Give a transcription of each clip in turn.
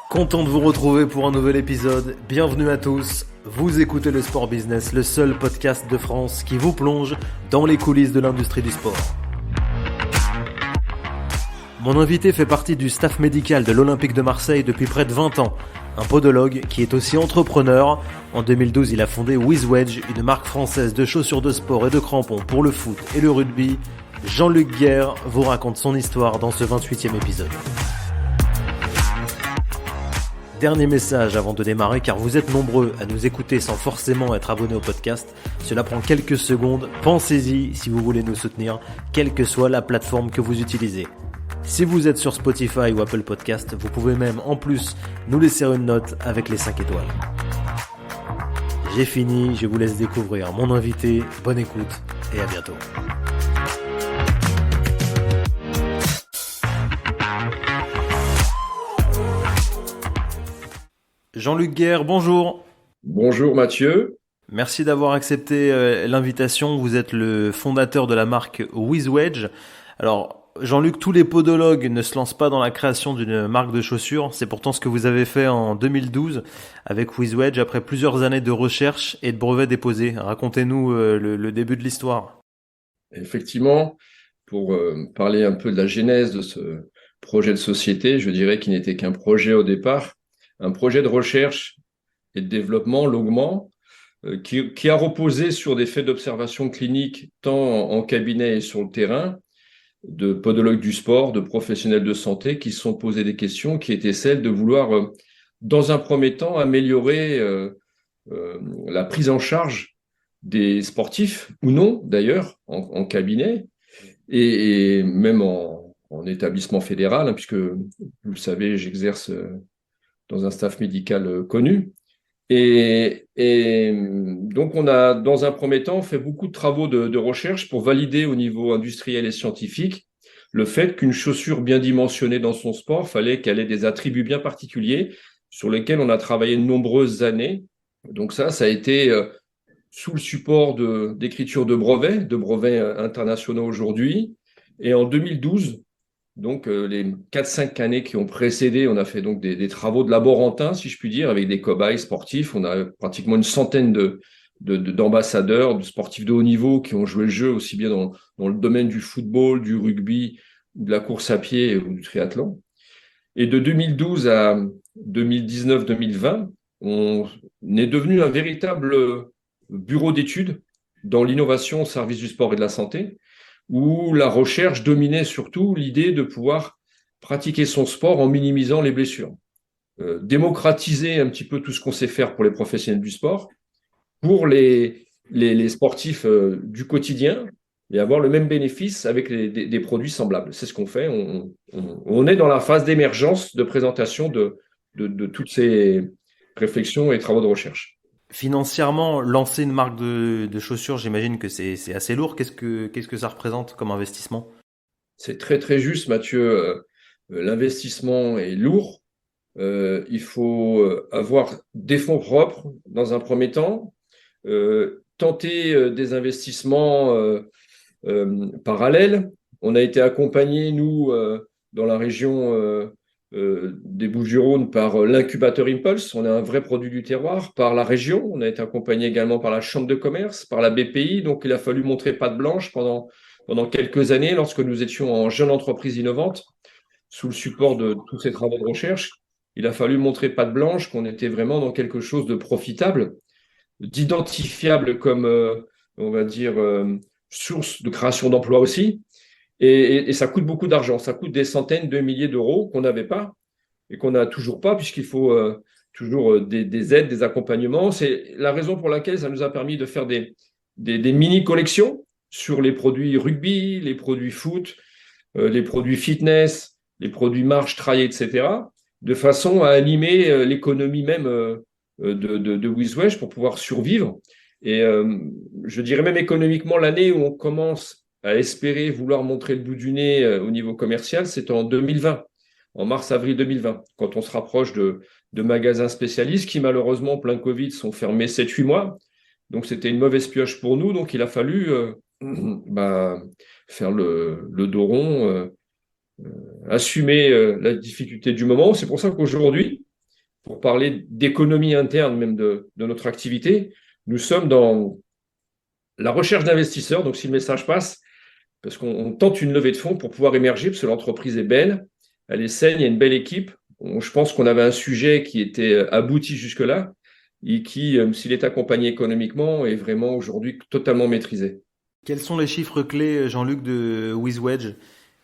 Content de vous retrouver pour un nouvel épisode. Bienvenue à tous. Vous écoutez le Sport Business, le seul podcast de France qui vous plonge dans les coulisses de l'industrie du sport. Mon invité fait partie du staff médical de l'Olympique de Marseille depuis près de 20 ans. Un podologue qui est aussi entrepreneur. En 2012, il a fondé WizWedge, une marque française de chaussures de sport et de crampons pour le foot et le rugby. Jean-Luc Guerre vous raconte son histoire dans ce 28e épisode. Dernier message avant de démarrer, car vous êtes nombreux à nous écouter sans forcément être abonnés au podcast. Cela prend quelques secondes. Pensez-y si vous voulez nous soutenir, quelle que soit la plateforme que vous utilisez. Si vous êtes sur Spotify ou Apple Podcast, vous pouvez même en plus nous laisser une note avec les 5 étoiles. J'ai fini, je vous laisse découvrir mon invité. Bonne écoute et à bientôt. Jean-Luc Guerre, bonjour. Bonjour Mathieu. Merci d'avoir accepté l'invitation. Vous êtes le fondateur de la marque WizWedge. Alors, Jean-Luc, tous les podologues ne se lancent pas dans la création d'une marque de chaussures. C'est pourtant ce que vous avez fait en 2012 avec WizWedge après plusieurs années de recherche et de brevets déposés. Racontez-nous le début de l'histoire. Effectivement, pour parler un peu de la genèse de ce projet de société, je dirais qu'il n'était qu'un projet au départ, un projet de recherche et de développement, l'augment, qui a reposé sur des faits d'observation clinique tant en cabinet et sur le terrain, de podologues du sport, de professionnels de santé qui se sont posés des questions qui étaient celles de vouloir, dans un premier temps, améliorer la prise en charge des sportifs, ou non d'ailleurs, en cabinet, et même en établissement fédéral, hein, puisque, vous le savez, j'exerce dans un staff médical connu. Et donc, on a, dans un premier temps, fait beaucoup de travaux de recherche pour valider au niveau industriel et scientifique le fait qu'une chaussure bien dimensionnée dans son sport, fallait qu'elle ait des attributs bien particuliers sur lesquels on a travaillé de nombreuses années. Donc ça a été sous le support d'écriture de brevets internationaux aujourd'hui. Et en 2012, donc, les 4-5 années qui ont précédé, on a fait donc des travaux de laborantin, si je puis dire, avec des cobayes sportifs. On a pratiquement une centaine d'ambassadeurs, de sportifs de haut niveau qui ont joué le jeu aussi bien dans le domaine du football, du rugby, de la course à pied ou du triathlon. Et de 2012 à 2019-2020, on est devenu un véritable bureau d'études dans l'innovation au service du sport et de la santé, où la recherche dominait surtout l'idée de pouvoir pratiquer son sport en minimisant les blessures. Démocratiser un petit peu tout ce qu'on sait faire pour les professionnels du sport, pour les sportifs du quotidien, et avoir le même bénéfice avec des produits semblables. C'est ce qu'on fait. On est dans la phase d'émergence, de présentation de toutes ces réflexions et travaux de recherche. Financièrement, lancer une marque de chaussures, j'imagine que c'est assez lourd. Qu'est-ce que ça représente comme investissement? C'est très, très juste, Mathieu. L'investissement est lourd. Il faut avoir des fonds propres dans un premier temps, tenter des investissements parallèles. On a été accompagné, nous, dans la région des Bouches-du-Rhône par l'incubateur Impulse. On a un vrai produit du terroir. Par la région, on a été accompagné également par la Chambre de commerce, par la BPI. Donc, il a fallu montrer patte blanche pendant quelques années lorsque nous étions en jeune entreprise innovante, sous le support de tous ces travaux de recherche. Il a fallu montrer patte blanche qu'on était vraiment dans quelque chose de profitable, d'identifiable comme, on va dire, source de création d'emplois aussi. Et ça coûte beaucoup d'argent. Ça coûte des centaines de milliers d'euros qu'on n'avait pas et qu'on n'a toujours pas, puisqu'il faut toujours des aides, des accompagnements. C'est la raison pour laquelle ça nous a permis de faire des mini-collections sur les produits rugby, les produits foot, les produits fitness, les produits marche, trail, etc., de façon à animer l'économie même de WizWedge pour pouvoir survivre. Et je dirais même économiquement, l'année où on commence à espérer vouloir montrer le bout du nez au niveau commercial, c'est en 2020, en mars-avril 2020, quand on se rapproche de magasins spécialistes qui, malheureusement, plein Covid, sont fermés 7-8 mois. Donc, c'était une mauvaise pioche pour nous. Donc, il a fallu faire le dos rond, assumer la difficulté du moment. C'est pour ça qu'aujourd'hui, pour parler d'économie interne même de notre activité, nous sommes dans la recherche d'investisseurs. Donc, si le message passe, parce qu'on tente une levée de fonds pour pouvoir émerger, parce que l'entreprise est belle, elle est saine, il y a une belle équipe. Je pense qu'on avait un sujet qui était abouti jusque-là et qui, s'il est accompagné économiquement, est vraiment aujourd'hui totalement maîtrisé. Quels sont les chiffres clés, Jean-Luc, de WizWedge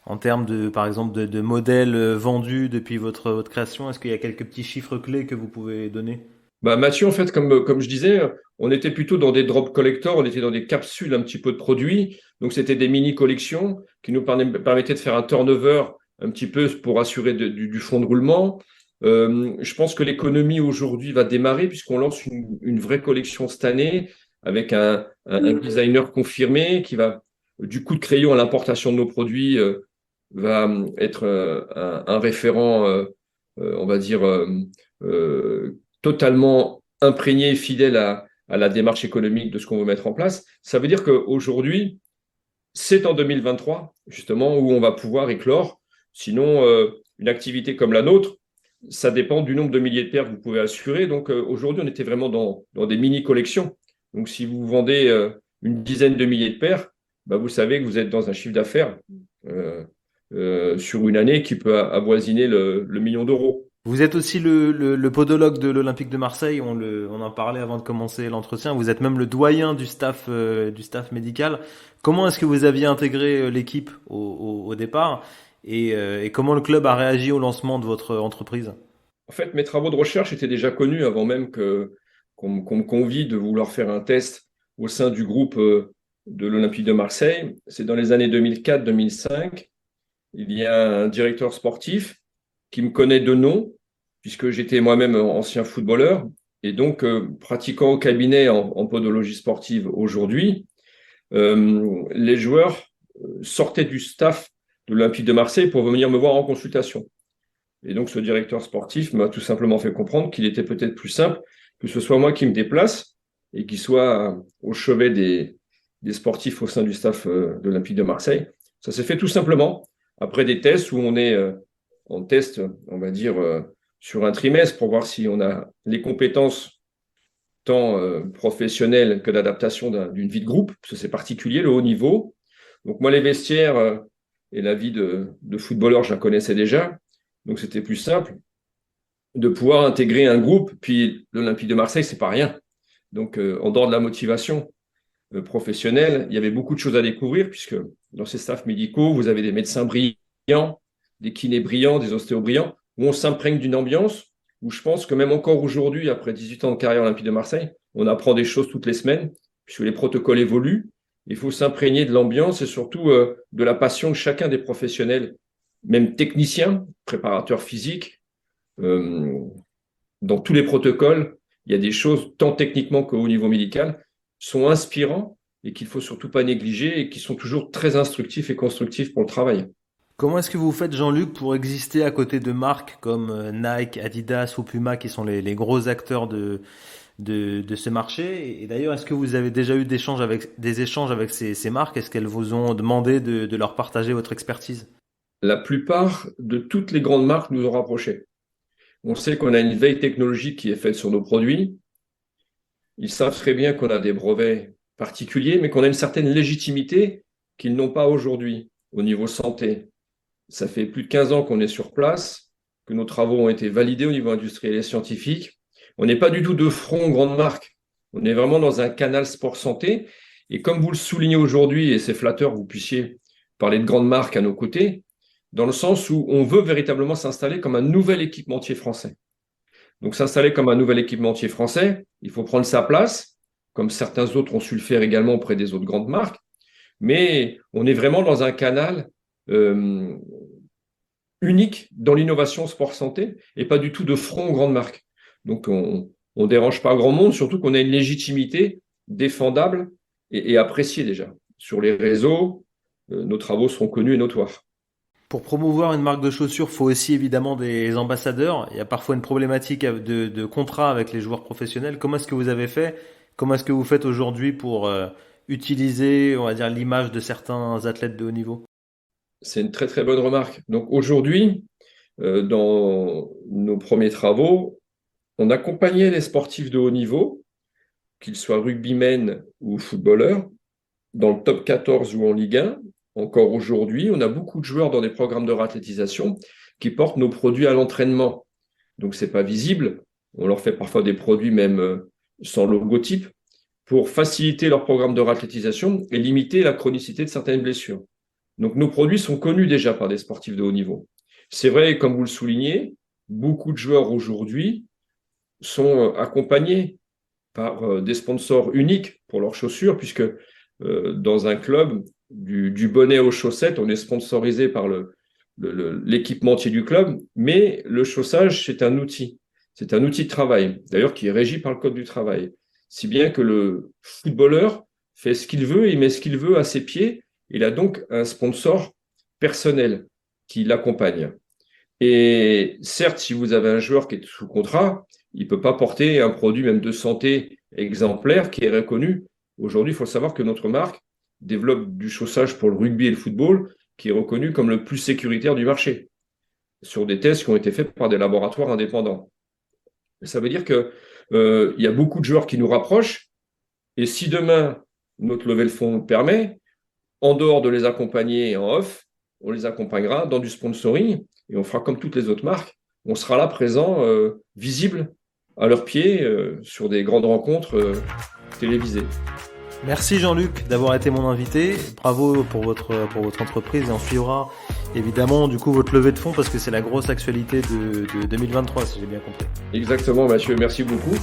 en termes de, par exemple, de modèles vendus depuis votre création? Est-ce qu'il y a quelques petits chiffres clés que vous pouvez donner? Bah, Mathieu, en fait, comme je disais, on était plutôt dans des drop collectors, on était dans des capsules un petit peu de produits. Donc, c'était des mini-collections qui nous permettaient de faire un turnover un petit peu pour assurer du fond de roulement. Je pense que l'économie aujourd'hui va démarrer puisqu'on lance une vraie collection cette année avec un designer confirmé qui va, du coup de crayon à l'importation de nos produits, va être un référent, on va dire, totalement imprégné et fidèle à la démarche économique de ce qu'on veut mettre en place. Ça veut dire qu'aujourd'hui, c'est en 2023, justement, où on va pouvoir éclore. Sinon, une activité comme la nôtre, ça dépend du nombre de milliers de paires que vous pouvez assurer. Donc, aujourd'hui, on était vraiment dans des mini-collections. Donc, si vous vendez une dizaine de milliers de paires, bah, vous savez que vous êtes dans un chiffre d'affaires euh, sur une année qui peut avoisiner le million d'euros. Vous êtes aussi le podologue de l'Olympique de Marseille, on en parlait avant de commencer l'entretien, vous êtes même le doyen du staff médical. Comment est-ce que vous aviez intégré l'équipe au départ et comment le club a réagi au lancement de votre entreprise? En fait, mes travaux de recherche étaient déjà connus avant même qu'on me convie de vouloir faire un test au sein du groupe de l'Olympique de Marseille. C'est dans les années 2004-2005. Il y a un directeur sportif qui me connaît de nom, puisque j'étais moi-même ancien footballeur, et donc pratiquant au cabinet en podologie sportive aujourd'hui. Les joueurs sortaient du staff de l'Olympique de Marseille pour venir me voir en consultation. Et donc, ce directeur sportif m'a tout simplement fait comprendre qu'il était peut-être plus simple que ce soit moi qui me déplace et qui soit au chevet des sportifs au sein du staff de l'Olympique de Marseille. Ça s'est fait tout simplement après des tests où on teste, on va dire, sur un trimestre pour voir si on a les compétences tant professionnelles que d'adaptation d'une vie de groupe, parce que c'est particulier, le haut niveau. Donc moi, les vestiaires et la vie de footballeur, je la connaissais déjà. Donc c'était plus simple de pouvoir intégrer un groupe. Puis l'Olympique de Marseille, c'est pas rien. Donc en dehors de la motivation professionnelle, il y avait beaucoup de choses à découvrir puisque dans ces staffs médicaux, vous avez des médecins brillants, des kinés brillants, des ostéos brillants, où on s'imprègne d'une ambiance où je pense que même encore aujourd'hui, après 18 ans de carrière à l'Olympique de Marseille, on apprend des choses toutes les semaines puisque les protocoles évoluent. Il faut s'imprégner de l'ambiance et surtout de la passion de chacun des professionnels, même techniciens, préparateurs physiques. Dans tous les protocoles, il y a des choses, tant techniquement qu'au niveau médical, sont inspirants et qu'il faut surtout pas négliger et qui sont toujours très instructifs et constructifs pour le travail. Comment est-ce que vous faites, Jean-Luc, pour exister à côté de marques comme Nike, Adidas ou Puma, qui sont les gros acteurs de ce marché? Et d'ailleurs, est-ce que vous avez déjà eu des échanges avec ces marques? Est-ce qu'elles vous ont demandé de leur partager votre expertise? La plupart de toutes les grandes marques nous ont rapprochés. On sait qu'on a une veille technologique qui est faite sur nos produits. Ils savent très bien qu'on a des brevets particuliers, mais qu'on a une certaine légitimité qu'ils n'ont pas aujourd'hui au niveau santé. Ça fait plus de 15 ans qu'on est sur place, que nos travaux ont été validés au niveau industriel et scientifique. On n'est pas du tout de front grande marque. On est vraiment dans un canal sport santé. Et comme vous le soulignez aujourd'hui, et c'est flatteur que vous puissiez parler de grandes marques à nos côtés, dans le sens où on veut véritablement s'installer comme un nouvel équipementier français. Donc s'installer comme un nouvel équipementier français, il faut prendre sa place, comme certains autres ont su le faire également auprès des autres grandes marques, mais on est vraiment dans un canal euh, unique dans l'innovation sport santé et pas du tout de front aux grandes marques. Donc on dérange pas grand monde, surtout qu'on a une légitimité défendable et appréciée déjà. Sur les réseaux, nos travaux seront connus et notoires. Pour promouvoir une marque de chaussures, faut aussi évidemment des ambassadeurs. Il y a parfois une problématique de contrat avec les joueurs professionnels. Comment est-ce que vous avez fait? Comment est-ce que vous faites aujourd'hui pour utiliser, on va dire, l'image de certains athlètes de haut niveau? C'est une très très bonne remarque. Donc aujourd'hui, dans nos premiers travaux, on accompagnait les sportifs de haut niveau, qu'ils soient rugbymen ou footballeurs, dans le top 14 ou en Ligue 1. Encore aujourd'hui, on a beaucoup de joueurs dans des programmes de réathlétisation qui portent nos produits à l'entraînement. Donc, c'est pas visible. On leur fait parfois des produits même sans logotype pour faciliter leur programme de réathlétisation et limiter la chronicité de certaines blessures. Donc, nos produits sont connus déjà par des sportifs de haut niveau. C'est vrai, comme vous le soulignez, beaucoup de joueurs aujourd'hui sont accompagnés par des sponsors uniques pour leurs chaussures, puisque dans un club, du bonnet aux chaussettes, on est sponsorisé par l'équipementier du club, mais le chaussage, c'est un outil. C'est un outil de travail, d'ailleurs, qui est régi par le Code du travail. Si bien que le footballeur fait ce qu'il veut, il met ce qu'il veut à ses pieds, il a donc un sponsor personnel qui l'accompagne. Et certes, si vous avez un joueur qui est sous contrat, il ne peut pas porter un produit même de santé exemplaire qui est reconnu. Aujourd'hui, il faut savoir que notre marque développe du chaussage pour le rugby et le football qui est reconnu comme le plus sécuritaire du marché, sur des tests qui ont été faits par des laboratoires indépendants. Ça veut dire qu'il y a beaucoup de joueurs qui nous rapprochent, et si demain, notre levée de fonds le permet, en dehors de les accompagner en off, on les accompagnera dans du sponsoring, et on fera comme toutes les autres marques, on sera là présent, visible à leurs pieds, sur des grandes rencontres télévisées. Merci Jean-Luc d'avoir été mon invité. Bravo pour votre entreprise, et on suivra évidemment du coup votre levée de fonds parce que c'est la grosse actualité de 2023, si j'ai bien compris. Exactement, Mathieu, merci beaucoup.